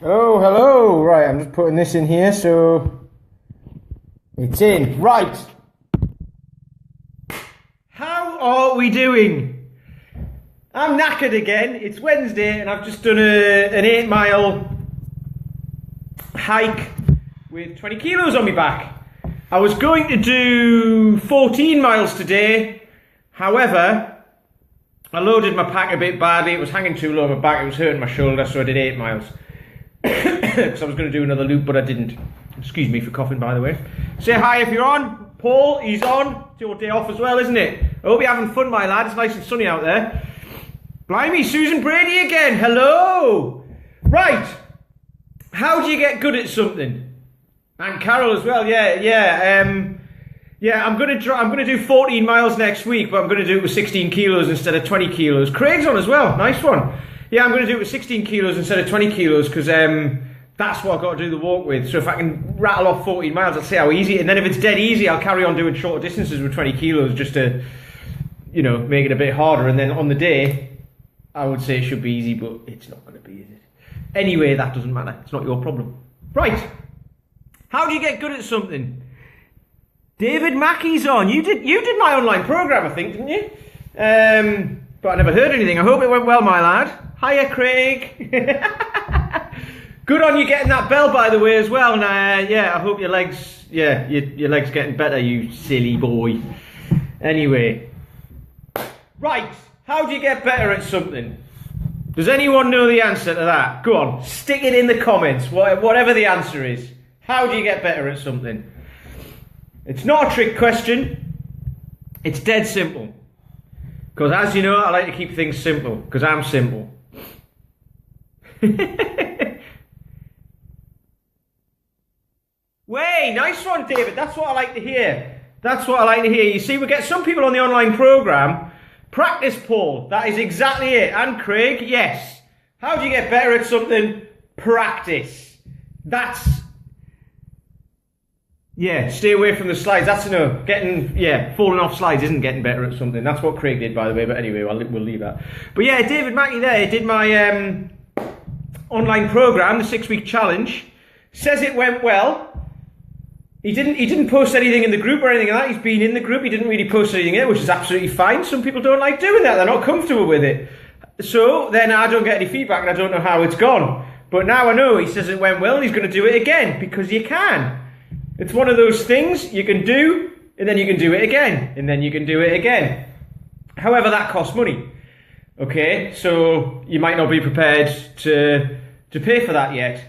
Oh, hello. Right, I'm just putting this in here so it's in. Right. How are we doing? I'm knackered again. It's Wednesday and I've just done an 8-mile hike with 20 kilos on my back. I was going to do 14 miles today. However, I loaded my pack a bit badly. It was hanging too low on my back. It was hurting my shoulder, so I did 8 miles. Because I was going to do another loop, but I didn't. Excuse me for coughing, by the way. Say hi if you're on. Paul, he's on. It's your day off as well, isn't it? I hope you're having fun, my lad. It's nice and sunny out there. Blimey, Susan Brady again. Hello. Right. How do you get good at something? And Carol as well. Yeah. I'm gonna do 14 miles next week, but I'm gonna do it with 16 kilos instead of 20 kilos. Craig's on as well. Nice one. Yeah, I'm gonna do it with 16 kilos instead of 20 kilos because that's what I've got to do the walk with. So if I can rattle off 14 miles, I'll see how easy. And then if it's dead easy, I'll carry on doing shorter distances with 20 kilos just to, make it a bit harder. And then on the day, I would say it should be easy, but it's not gonna be, is it? Anyway, that doesn't matter. It's not your problem. Right. How do you get good at something? David Mackey's on. You did my online program, I think, didn't you? But I never heard anything. I hope it went well, my lad. Hiya, Craig. Good on you getting that bell, by the way, as well. And I hope your legs getting better, you silly boy. Anyway, right. How do you get better at something? Does anyone know the answer to that? Go on, stick it in the comments. Whatever the answer is. How do you get better at something? It's not a trick question. It's dead simple. Because as you know, I like to keep things simple. Because I'm simple. Way, nice one, David. That's what I like to hear. That's what I like to hear. You see, we get some people on the online program. Practice, Paul. That is exactly it. And Craig, yes. How do you get better at something? Practice. Stay away from the slides. That's no. Falling off slides isn't getting better at something. That's what Craig did, by the way. But anyway, we'll leave that. But yeah, David Mackey there did my online program, the 6-week challenge. Says it went well. He didn't post anything in the group or anything like that. He's been in the group. He didn't really post anything in it, which is absolutely fine. Some people don't like doing that. They're not comfortable with it. So then I don't get any feedback and I don't know how it's gone. But now I know. He says it went well and he's going to do it again because you can. It's one of those things you can do, and then you can do it again, and then you can do it again. However, that costs money. Okay, so you might not be prepared to pay for that yet.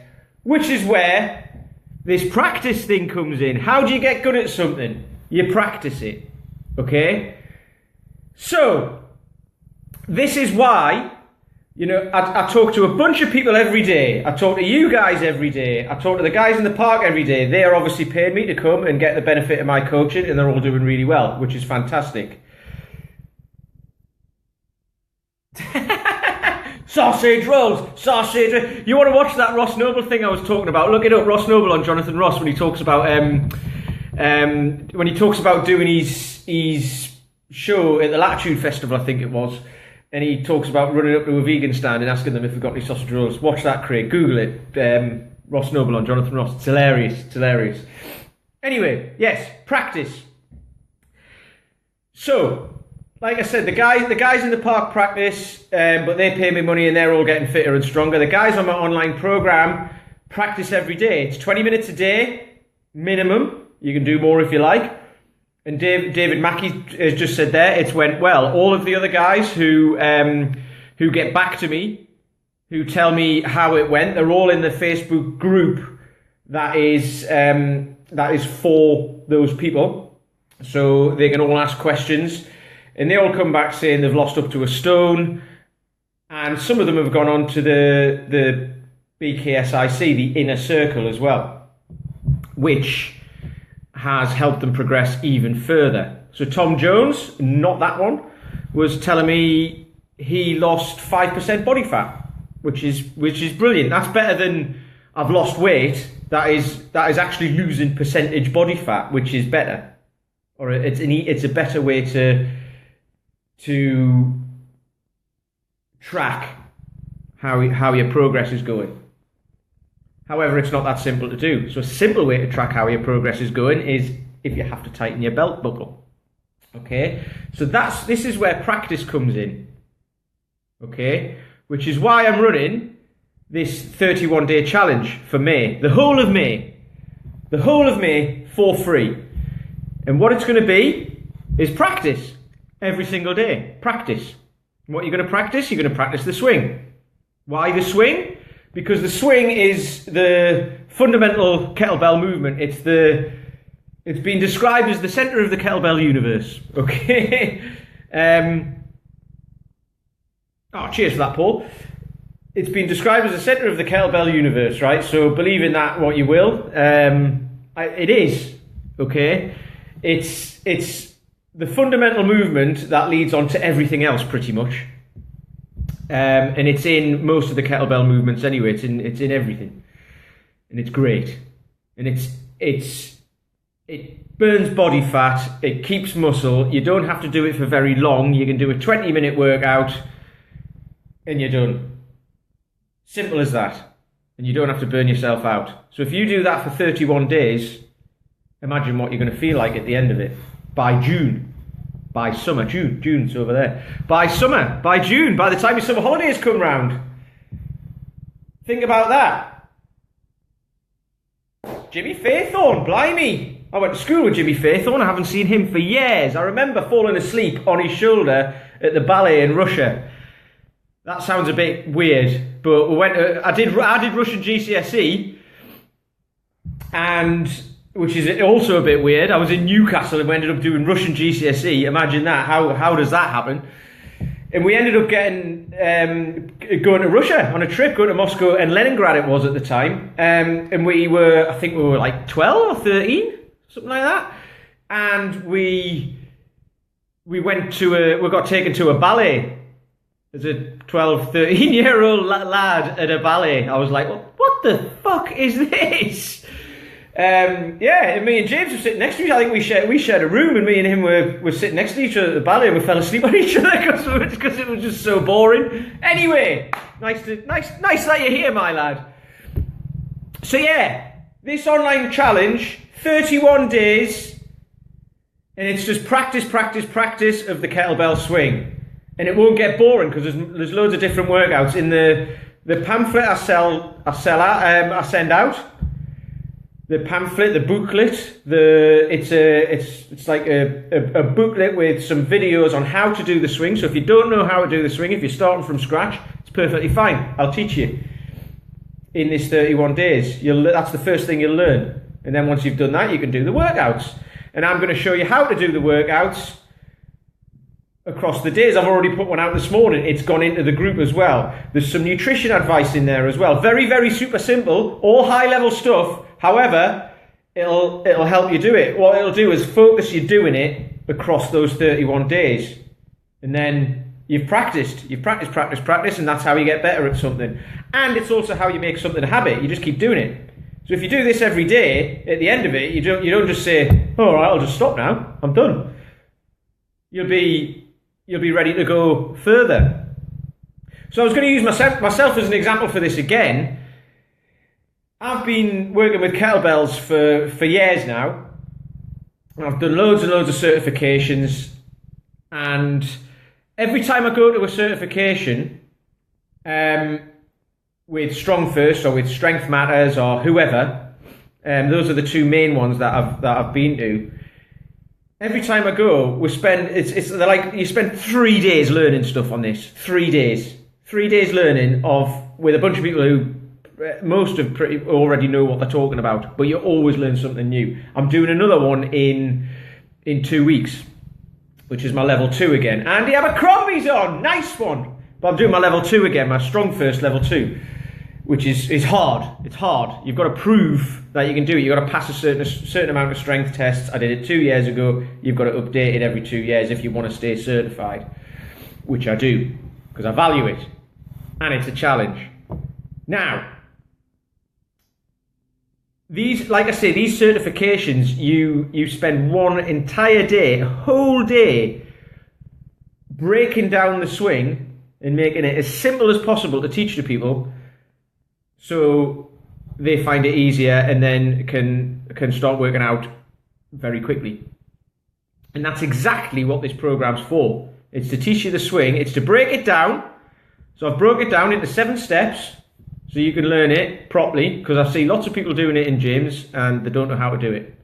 Which is where this practice thing comes in. How do you get good at something? You practice it. Okay? So, this is why... I talk to a bunch of people every day. I talk to you guys every day. I talk to the guys in the park every day. They are obviously paying me to come and get the benefit of my coaching, and they're all doing really well, which is fantastic. Sausage rolls. You want to watch that Ross Noble thing I was talking about? Look it up, Ross Noble on Jonathan Ross, when he talks about doing his show at the Latitude Festival, I think it was. And he talks about running up to a vegan stand and asking them if they've got any sausage rolls. Watch that, Craig. Google it. Ross Noble on Jonathan Ross. It's hilarious. Anyway, yes, practice. So, like I said, the guys in the park practice, but they pay me money and they're all getting fitter and stronger. The guys on my online program practice every day. It's 20 minutes a day, minimum. You can do more if you like. And David Mackey has just said there, it's went well. All of the other guys who get back to me, who tell me how it went, they're all in the Facebook group that is for those people. So they can all ask questions. And they all come back saying they've lost up to a stone. And some of them have gone on to the BKSIC, the inner circle as well, which has helped them progress even further. So Tom Jones, not that one, was telling me he lost 5% body fat, which is brilliant. That's better than I've lost weight. That is actually losing percentage body fat, which is better, or it's a better way to track how your progress is going. However, it's not that simple to do. So a simple way to track how your progress is going is if you have to tighten your belt buckle. Okay, so this is where practice comes in. Okay, which is why I'm running this 31-day challenge for May, the whole of May for free. And what it's going to be is practice every single day. Practice. And what you're going to practice? You're going to practice the swing. Why the swing? Because the swing is the fundamental kettlebell movement. It's been described as the center of the kettlebell universe. Okay. Cheers for that, Paul. It's been described as the center of the kettlebell universe, right? So believe in that what you will. It is. Okay. It's the fundamental movement that leads on to everything else, pretty much. And it's in most of the kettlebell movements anyway. It's in everything, and it's great. And it burns body fat. It keeps muscle. You don't have to do it for very long. You can do a 20-minute workout, and you're done. Simple as that. And you don't have to burn yourself out. So if you do that for 31 days, imagine what you're going to feel like at the end of it. By June. By summer, June's over there. By summer, by June, by the time your summer holidays come round. Think about that. Jimmy Faithorn, blimey. I went to school with Jimmy Faithorn. I haven't seen him for years. I remember falling asleep on his shoulder at the ballet in Russia. That sounds a bit weird, but we went. I did Russian GCSE, and which is also a bit weird. I was in Newcastle and we ended up doing Russian GCSE. Imagine that. How does that happen? And we ended up going to Russia on a trip, going to Moscow and Leningrad it was at the time. And I think we were like 12 or 13, something like that. And we got taken to a ballet as a 12, 13-year-old lad at a ballet. I was like, well, what the fuck is this? And me and James were sitting next to each other. I think we shared a room, and me and him were sitting next to each other at the ballet, and we fell asleep on each other because it was just so boring. Anyway, nice that you're here, my lad. So this online challenge, 31 days, and it's just practice of the kettlebell swing. And it won't get boring because there's loads of different workouts in the pamphlet I send out. The pamphlet, the booklet, it's like a booklet with some videos on how to do the swing. So if you don't know how to do the swing, if you're starting from scratch, it's perfectly fine. I'll teach you in this 31 days. That's the first thing you'll learn. And then once you've done that, you can do the workouts. And I'm going to show you how to do the workouts across the days. I've already put one out this morning. It's gone into the group as well. There's some nutrition advice in there as well. Very, very super simple, all high level stuff. However, it'll help you do it. What it'll do is focus you doing it across those 31 days. And then you've practiced, and that's how you get better at something. And it's also how you make something a habit. You just keep doing it. So if you do this every day, at the end of it, you don't just say, all right, I'll just stop now. I'm done. You'll be ready to go further. So I was going to use myself as an example for this again. I've been working with kettlebells for years now. I've done loads and loads of certifications, and every time I go to a certification, with Strong First or with Strength Matters or whoever, those are the two main ones that I've been to. Every time I go, you spend 3 days learning stuff on this. 3 days learning with a bunch of people who most of already know what they're talking about, but you always learn something new. I'm doing another one in 2 weeks, which is my level 2 again. Andy Abercrombie's on, nice one. But I'm doing my level 2 again, my Strong First level 2, which is hard. It's hard. You've got to prove that you can do it. You've got to pass a certain amount of strength tests. I did it 2 years ago. You've got to update it every 2 years if you want to stay certified, which I do because I value it, and it's a challenge. Now, these certifications, you spend one entire day, a whole day, breaking down the swing and making it as simple as possible to teach to people, so they find it easier and then can start working out very quickly. And that's exactly what this program's for. It's to teach you the swing. It's to break it down. So I've broke it down into 7 steps so you can learn it properly, because I see lots of people doing it in gyms and they don't know how to do it.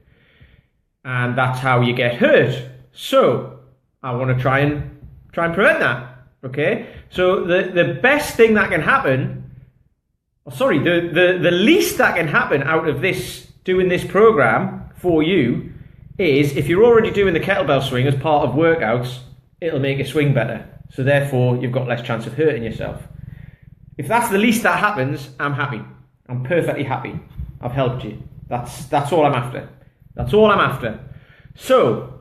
And that's how you get hurt. So I want to try and prevent that. Okay? So the best thing that can happen, the least that can happen out of doing this program for you is, if you're already doing the kettlebell swing as part of workouts, it'll make your swing better. So therefore, you've got less chance of hurting yourself. If that's the least that happens, I'm happy. I'm perfectly happy. I've helped you. That's all I'm after. That's all I'm after. So,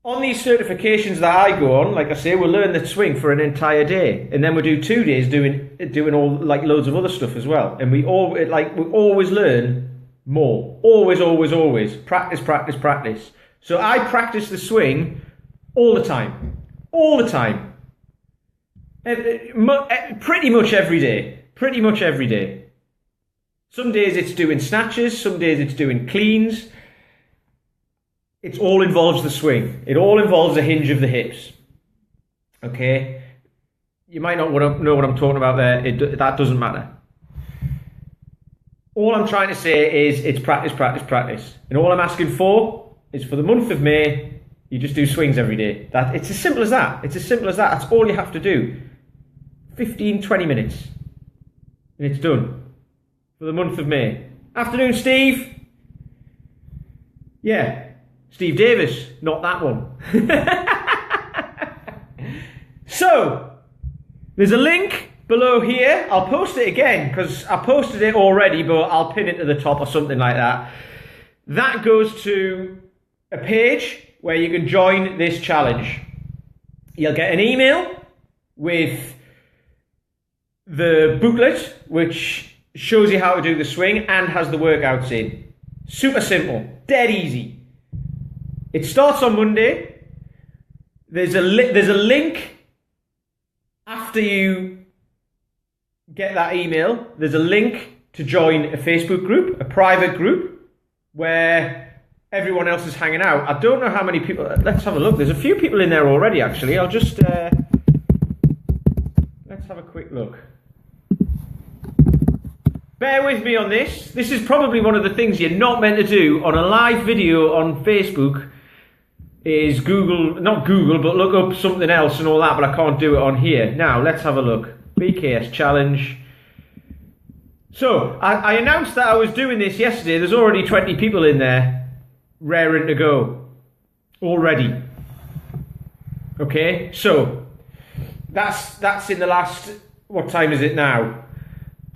on these certifications that I go on, like I say, we'll learn the swing for an entire day, and then we'll do 2 days doing all like loads of other stuff as well. And we always learn more. Always, always, always. Practice, practice, practice. So I practice the swing all the time. All the time. Pretty much every day. Pretty much every day. Some days it's doing snatches, some days it's doing cleans. It all involves the swing. It all involves the hinge of the hips. Okay? You might not know what I'm talking about there. That doesn't matter. All I'm trying to say is it's practice, practice, practice. And all I'm asking for is, for the month of May, you just do swings every day. It's as simple as that. It's as simple as that. That's all you have to do. 15, 20 minutes. And it's done. For the month of May. Afternoon, Steve. Yeah. Steve Davis. Not that one. So, there's a link below here. I'll post it again, because I posted it already, but I'll pin it to the top or something like that. That goes to a page where you can join this challenge. You'll get an email with the booklet, which shows you how to do the swing and has the workouts in. Super simple, dead easy. It starts on Monday. There's a link after you get that email. There's a link to join a Facebook group, a private group, where everyone else is hanging out. I don't know how many people. Let's have a look. There's a few people in there already, actually. I'll just let's have a quick look. Bear with me on this. This is probably one of the things you're not meant to do on a live video on Facebook, is not Google, but look up something else and all that, but I can't do it on here. Now, let's have a look. BKS challenge. So, I announced that I was doing this yesterday. There's already 20 people in there, raring to go. Already. Okay, so, that's in the last, what time is it now?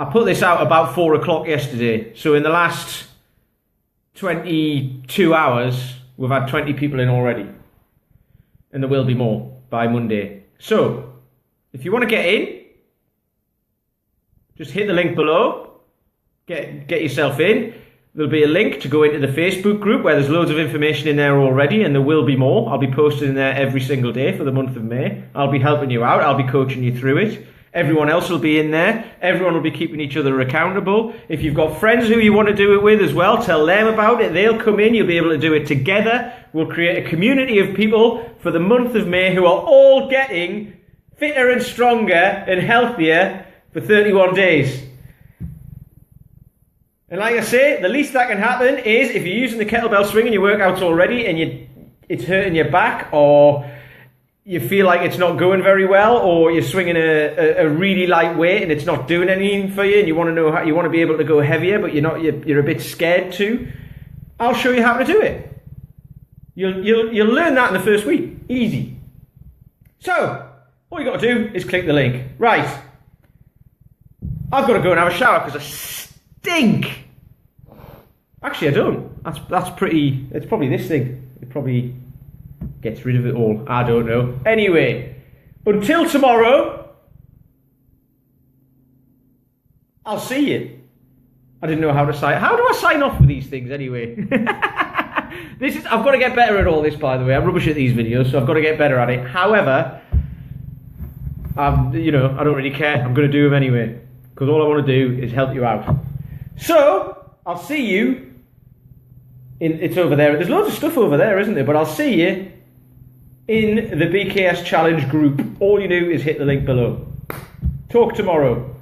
I put this out about 4 o'clock yesterday. So in the last 22 hours, we've had 20 people in already. And there will be more by Monday. So, if you want to get in, just hit the link below. Get yourself in. There'll be a link to go into the Facebook group where there's loads of information in there already, and there will be more. I'll be posting in there every single day for the month of May. I'll be helping you out. I'll be coaching you through it. Everyone else will be in there. Everyone will be keeping each other accountable. If you've got friends who you want to do it with as well, tell them about it. They'll come in. You'll be able to do it together. We'll create a community of people for the month of May who are all getting fitter and stronger and healthier for 31 days. And like I say, the least that can happen is if you're using the kettlebell swing in your workouts already and it's hurting your back, or you feel like it's not going very well, or you're swinging a really light weight and it's not doing anything for you, and you want to know how you want to be able to go heavier, but you're a bit scared to, I'll show you how to do it. You'll learn that in the first week. Easy. So, all you got to do is click the link. Right. I've got to go and have a shower because I stink. Actually, I don't. That's pretty. It's probably this thing. It probably gets rid of it all. I don't know. Anyway, until tomorrow, I'll see you. I didn't know how to sign. How do I sign off with these things anyway? I've got to get better at all this, by the way. I'm rubbish at these videos, so I've got to get better at it. However, I don't really care. I'm going to do them anyway. because all I want to do is help you out. So, I'll see you it's over there. There's loads of stuff over there, isn't there? But I'll see you in the BKS Challenge group. All you do is hit the link below. Talk tomorrow.